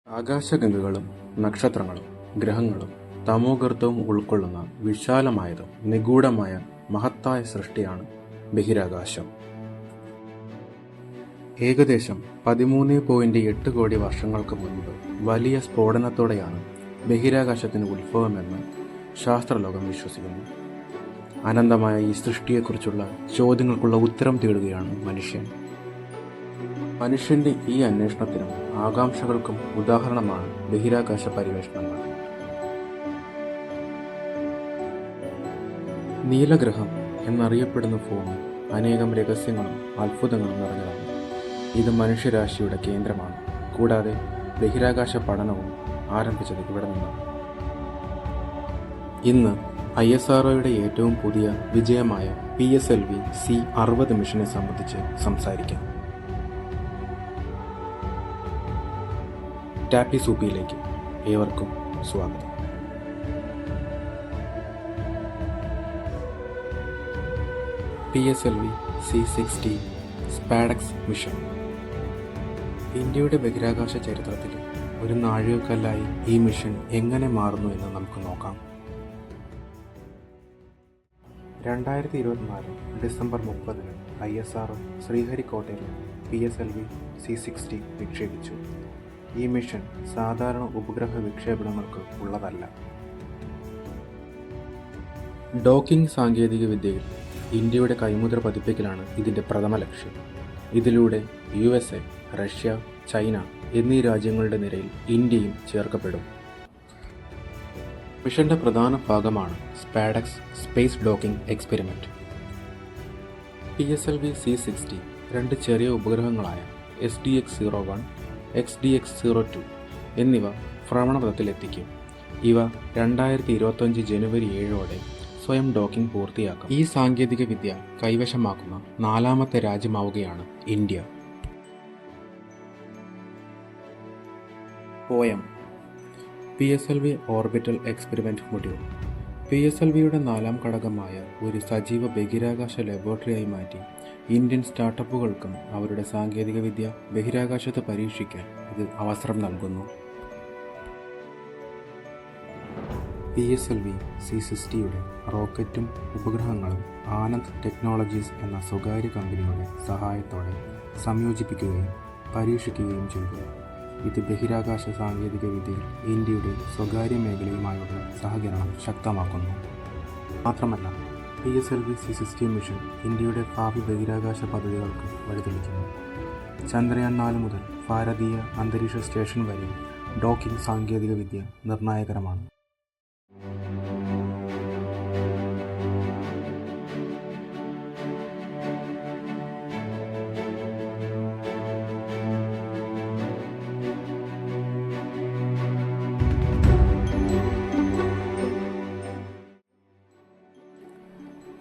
ആകാശഗംഗകളും നക്ഷത്രങ്ങളും ഗ്രഹങ്ങളും തമോഗർത്തവും ഉൾക്കൊള്ളുന്ന വിശാലമായതും നിഗൂഢമായ മഹത്തായ സൃഷ്ടിയാണ് ബഹിരാകാശം. ഏകദേശം 13.8 കോടി വർഷങ്ങൾക്ക് മുൻപ് വലിയ സ്ഫോടനത്തോടെയാണ് ബഹിരാകാശത്തിന് ഉത്ഭവമെന്ന് ശാസ്ത്രലോകം വിശ്വസിക്കുന്നു. അനന്തമായ ഈ സൃഷ്ടിയെക്കുറിച്ചുള്ള ചോദ്യങ്ങൾക്കുള്ള ഉത്തരം തേടുകയാണ് മനുഷ്യൻ. മനുഷ്യന്റെ ഈ അന്വേഷണത്തിനും ആകാംക്ഷകൾക്കും ഉദാഹരണമാണ് ബഹിരാകാശ പര്യവേഷണങ്ങൾ. നീലഗ്രഹം എന്നറിയപ്പെടുന്ന ഭൂമി അനേകം രഹസ്യങ്ങളും അത്ഭുതങ്ങളും നിറഞ്ഞതാണ്. ഇത് മനുഷ്യരാശിയുടെ കേന്ദ്രമാണ്. കൂടാതെ ബഹിരാകാശ പഠനവും ആരംഭിച്ചത് ഇവിടെ നിന്നാണ്. ഇന്ന് ISROയുടെ ഏറ്റവും പുതിയ വിജയമായ PSLV C-60 മിഷനെ സംബന്ധിച്ച് സംസാരിക്കാം. ടാപ്പി സൂപ്പിയിലേക്ക് ഏവർക്കും സ്വാഗതം. PSLV C-60 സ്പാഡക്സ് മിഷൻ ഇന്ത്യയുടെ ബഹിരാകാശ ചരിത്രത്തിൽ ഒരു നാഴികക്കല്ലായി ഈ മിഷൻ എങ്ങനെ മാറുന്നു എന്ന് നമുക്ക് നോക്കാം. 2024 ഡിസംബർ 30 ISRO ശ്രീഹരിക്കോട്ടയിൽ PSLV C-60 വിക്ഷേപിച്ചു. ഈ മിഷൻ സാധാരണ ഉപഗ്രഹ വിക്ഷേപണങ്ങൾക്ക് ഉള്ളതല്ല. ഡോക്കിംഗ് സാങ്കേതിക വിദ്യയിൽ ഇന്ത്യയുടെ കൈമുദ്ര പതിപ്പിക്കലാണ് ഇതിൻ്റെ പ്രഥമ ലക്ഷ്യം. ഇതിലൂടെ USA, റഷ്യ, ചൈന എന്നീ രാജ്യങ്ങളുടെ നിരയിൽ ഇന്ത്യയും ചേർക്കപ്പെടും. മിഷന്റെ പ്രധാന ഭാഗമാണ് SpaDeX space docking experiment. PSLV C-60 രണ്ട് ചെറിയ ഉപഗ്രഹങ്ങളായ SDX-01, XDX-02 എന്നിവ ഭ്രമണപഥത്തിലെത്തിക്കും. ഇവ 2025 ജനുവരി 7 സ്വയം ഡോക്കിംഗ് പൂർത്തിയാക്കും. ഈ സാങ്കേതിക വിദ്യ കൈവശമാക്കുന്ന 4ാമത്തെ രാജ്യമാവുകയാണ് India. POEM PSLV orbital experiment module PSLVയുടെ 4ാം ഘടകമായ ഒരു സജീവ ബഹിരാകാശ ലബോറട്ടറിയായി മാറ്റി ഇന്ത്യൻ സ്റ്റാർട്ടപ്പുകൾക്കും അവരുടെ സാങ്കേതിക വിദ്യ ബഹിരാകാശത്ത് പരീക്ഷിക്കാൻ ഇത് അവസരം നൽകുന്നു. PSLV C-60യുടെ റോക്കറ്റും ഉപഗ്രഹങ്ങളും ആനന്ദ് ടെക്നോളജീസ് എന്ന സ്വകാര്യ കമ്പനിയുടെ സഹായത്തോടെ സംയോജിപ്പിക്കുകയും പരീക്ഷിക്കുകയും ചെയ്തു. ഇത് ബഹിരാകാശ സാങ്കേതിക വിദ്യയിൽ ഇന്ത്യയുടെ സ്വകാര്യ മേഖലയുമായുള്ള സഹകരണം ശക്തമാക്കുന്നു. മാത്രമല്ല, PSLV C-60 മിഷൻ ഇന്ത്യയുടെ ഭാവി ബഹിരാകാശ പദ്ധതികൾക്ക് വഴിതെളിക്കുന്നു. ചന്ദ്രയാൻ 4 മുതൽ ഭാരതീയ അന്തരീക്ഷ സ്റ്റേഷൻ വരെ ഡോക്കിംഗ് സാങ്കേതിക വിദ്യ നിർണായകരമാണ്.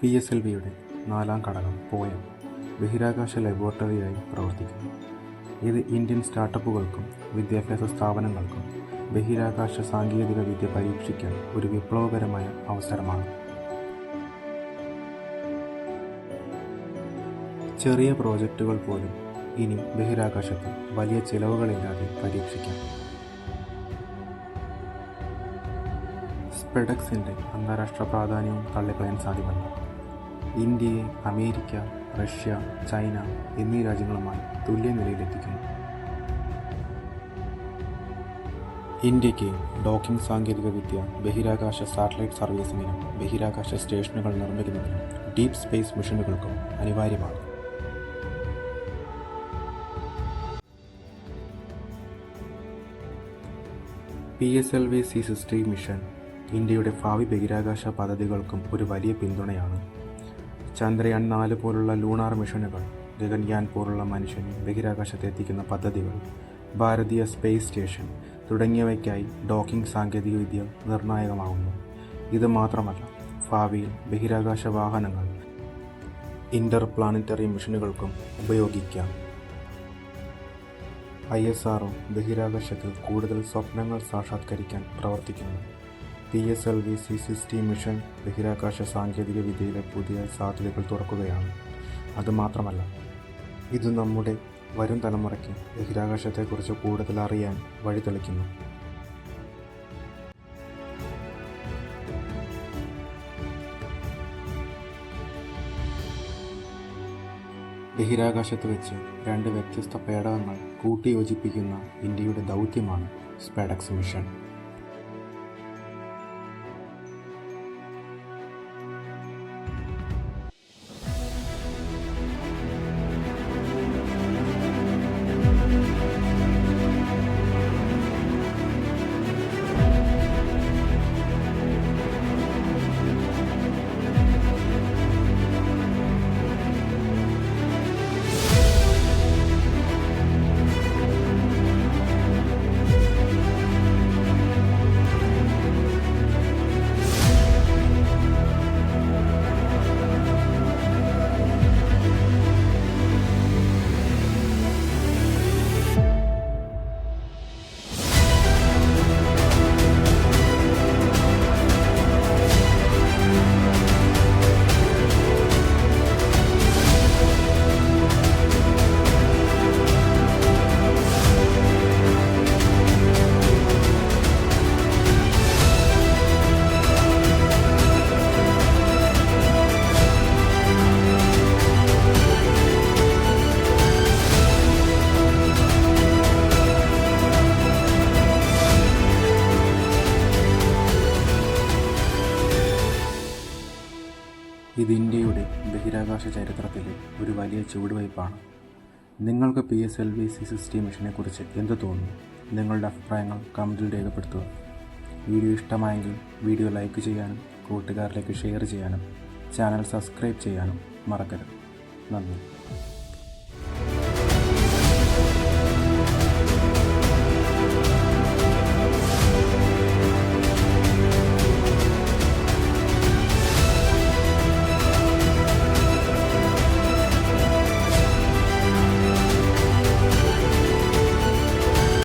PSLVയുടെ 4ാം ഘടകം പോയം ബഹിരാകാശ ലബോറട്ടറിയായി പ്രവർത്തിക്കുന്നു. ഇത് ഇന്ത്യൻ സ്റ്റാർട്ടപ്പുകൾക്കും വിദ്യാഭ്യാസ സ്ഥാപനങ്ങൾക്കും ബഹിരാകാശ സാങ്കേതിക വിദ്യ പരീക്ഷിക്കാൻ ഒരു വിപ്ലവകരമായ അവസരമാണ്. ചെറിയ പ്രോജക്റ്റുകൾ പോലും ഇനി ബഹിരാകാശത്ത് വലിയ ചിലവുകളില്ലാതെ പരീക്ഷിക്കാം. സ്പെഡക്സിൻ്റെ അന്താരാഷ്ട്ര പ്രാധാന്യവും തള്ളിക്കളയാൻ സാധ്യമല്ല. ഇന്ത്യയെ അമേരിക്ക, റഷ്യ, ചൈന എന്നീ രാജ്യങ്ങളുമായി തുല്യ നിലയിലെത്തിക്കുന്നു. ഇന്ത്യക്ക് ഡോക്കിംഗ് സാങ്കേതിക വിദ്യ ബഹിരാകാശ സാറ്റലൈറ്റ് സർവീസിങ്ങിനും ബഹിരാകാശ സ്റ്റേഷനുകൾ നിർമ്മിക്കുന്നതിനും ഡീപ് സ്പേസ് മിഷനുകൾക്കും അനിവാര്യമാണ്. PSLV C-60 മിഷൻ ഇന്ത്യയുടെ ഭാവി ബഹിരാകാശ പദ്ധതികൾക്കും ഒരു വലിയ പിന്തുണയാണ്. ചന്ദ്രയാൻ 4 പോലുള്ള ലൂണാർ മിഷനുകൾ, ഗഗൻയാൻ പോലുള്ള മനുഷ്യനെ ബഹിരാകാശത്ത് എത്തിക്കുന്ന പദ്ധതികൾ, ഭാരതീയ സ്പേസ് സ്റ്റേഷൻ തുടങ്ങിയവയ്ക്കായി ഡോക്കിംഗ് സാങ്കേതികവിദ്യ നിർണായകമാകുന്നു. ഇത് മാത്രമല്ല, ഭാവിയിൽ ബഹിരാകാശ വാഹനങ്ങൾ ഇന്റർ പ്ലാനറ്ററി മിഷനുകൾക്കും ഉപയോഗിക്കാം. ISRO ബഹിരാകാശത്തിൽ കൂടുതൽ സ്വപ്നങ്ങൾ സാക്ഷാത്കരിക്കാൻ പ്രവർത്തിക്കുന്നു. PSLV C-60 മിഷൻ ബഹിരാകാശ സാങ്കേതിക വിദ്യയിലെ പുതിയ സാധ്യതകൾ തുറക്കുകയാണ്. അതുമാത്രമല്ല, ഇത് നമ്മുടെ വരും തലമുറയ്ക്ക് ബഹിരാകാശത്തെക്കുറിച്ച് കൂടുതൽ അറിയാൻ വഴിതെളിക്കുന്നു. ബഹിരാകാശത്ത് വെച്ച് 2 വ്യത്യസ്ത പേടകങ്ങൾ കൂട്ടിയോജിപ്പിക്കുന്ന ഇന്ത്യയുടെ ദൗത്യമാണ് സ്പേഡക്സ് മിഷൻ. ഇത് ഇന്ത്യയുടെ ബഹിരാകാശ ചരിത്രത്തിലെ ഒരു വലിയ ചുവടുവയ്പ്പാണ്. നിങ്ങൾക്ക് PSLV-C60 മിഷനെക്കുറിച്ച് എന്ത് തോന്നുന്നു? നിങ്ങളുടെ അഭിപ്രായങ്ങൾ കമൻറ്റിൽ രേഖപ്പെടുത്തുക. വീഡിയോ ഇഷ്ടമായെങ്കിൽ വീഡിയോ ലൈക്ക് ചെയ്യാനും കൂട്ടുകാരിലേക്ക് ഷെയർ ചെയ്യാനും ചാനൽ സബ്സ്ക്രൈബ് ചെയ്യാനും മറക്കരുത്. നന്ദി.